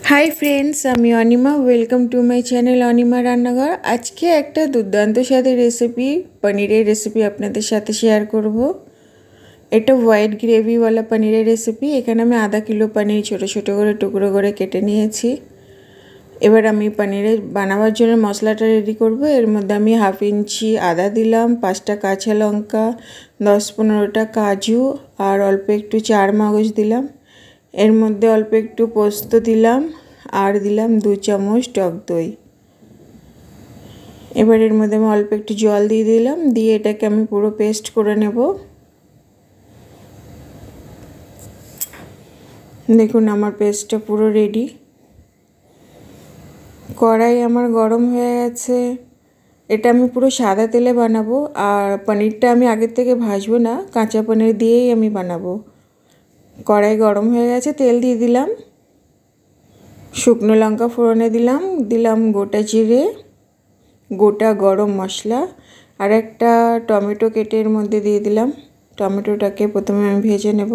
Hi friends आमी अनिमा welcome to my channel अनिमा रान्नाघर। आज के एक दुर्दान्त स्वादेर रेसिपि पनीरेर रेसिपि आपनादेर साथे शेयर करब। एटा व्हाइट ग्रेवी वाला पनीरेर रेसिपि। एखाने आमी आधा किलो पनीर छोटो छोटो करे टुकरो करे केटे निয়েছি। एबार आमी पनीरेर बानाবার জন্য मशलाटा रेडी करब। एर मধ্যে आमी हाफ इंची आदा दिलाम, 5टा काँचा लंका, 10-15टा काजू और अल्प एकटू चार मगज दिलाम। एर मধ্যে अल्प एकटू पोस्त दिलाम और दिलाम 2 चामच टक दई। एबार एर मধ্যে आमी अल्प एकटू जल दिए दिलाम, दिए एटाके आमी पुरो पेस्ट करे नेब। देखुन आमार पेस्टटा पुरो रेडी। कड़ाई आमार गरम हये गेछे। এটা আমি পুরো সাদা তেলে বানাবো আর পনিরটা আমি আগে থেকে ভাজবো না, কাঁচা পনির দিয়েই আমি বানাবো। কড়াই গরম হয়ে গেছে, তেল দিয়ে দিলাম, শুকনো লঙ্কা ফোড়নে দিলাম, দিলাম গোটা জিরে, গোটা গরম মশলা আর একটা টমেটো কেটে এর মধ্যে দিয়ে দিলাম। টমেটোটাকে প্রথমে আমি ভেজে নেব।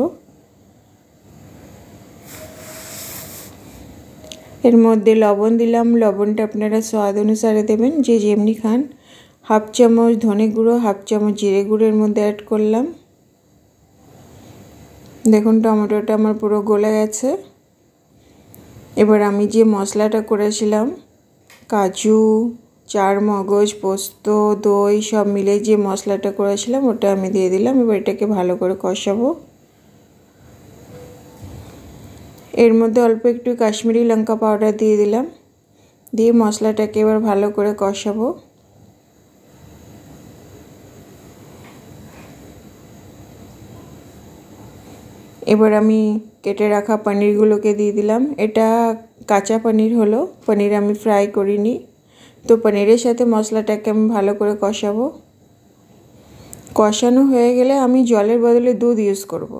एर मধ্যে लवण दिलाम, लवणटा आपनारा स्वाद अनुसारे देবেন যে যেমনি খান। हाफ चामच धने गुঁড়ো, हाफ चामच जिरे गुঁড়ো एर मধ্যে ऐड करलाम। देखुन टमेटोटा आमार पुरो गले गेছে। এবার আমি যে মশলাটা করেছিলাম কাজু, চার মগজ, পোস্ত, দই সব মিলে যে মশলাটা করেছিলাম ওটা আমি দিয়ে দিলাম। এবার এটাকে ভালো করে কষাবো। एर मধ্যে अल्प एकटू काश्मीरी लंका पाउडार दिए दिलाम, दिए मशलाटाके एबार भालो करे कषाबो। एबार आमी केटे राखा पनीरगुलोके दिए दिलाम। एटा काँचा पनीर हलो, पनीर आमी फ्राई करिनी। तो पनीरेर साथे मशलाटाके आमी भालो करे कषाबो। कषानो हये गेले आमी जलेर बदले दूध यूज करब।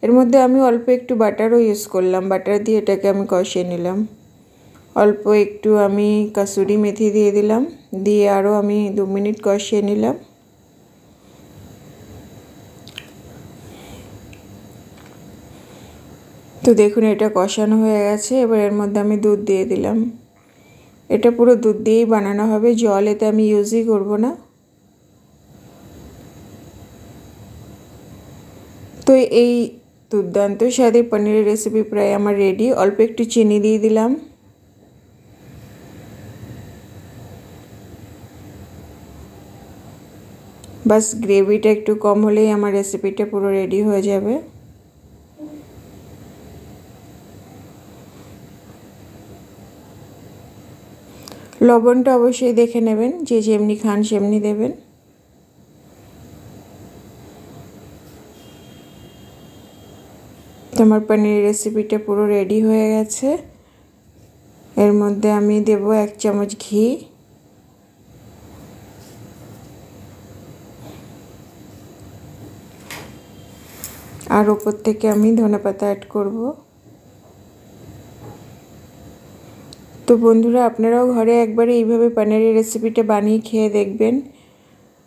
एर मধ্যে আমি অল্প একটু বাটারও ইউজ করলাম, বাটার দিয়ে এটাকে আমি কষিয়ে নিলাম। অল্প একটু আমি কসুরি মেথি দিয়ে দিলাম, দিয়ে আরও আমি 2 মিনিট কষিয়ে নিলাম। তো দেখুন এটা কষানো হয়ে গেছে। এবার এর মধ্যে আমি দুধ দিয়ে দিলাম। এটা পুরো দুধ দিয়েই বানানো হবে, জল এতে আমি ইউজই করব না। তো এই দুর্দান্ত স্বাদের পনিরের রেসিপি প্রায় আমার রেডি। অল্প একটু চিনি দিয়ে দিলাম। বাস গ্রেভিটা একটু কম হলেই আমার রেসিপিটা পুরো রেডি হয়ে যাবে। লবণটা অবশ্যই দেখে নেবেন, যে যেমনি খান সেমনি দেবেন। আমার পনির রেসিপিটা পুরো রেডি হয়ে গেছে। এর মধ্যে আমি দেব 1 চামচ ঘি, আর উপর থেকে আমি ধনেপাতা অ্যাড করব। তো বন্ধুরা আপনারাও ঘরে একবারে এইভাবে পনিরের রেসিপিটা বানিয়ে খেয়ে দেখবেন।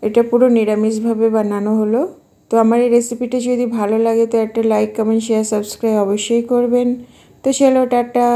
এটা পুরো নিরামিষভাবে বানানো হলো। তো আমার এই রেসিপিটা যদি ভালো লাগে তো একটা লাইক, কমেন্ট, শেয়ার, সাবস্ক্রাইব অবশ্যই করবেন। তো চলো টাটা।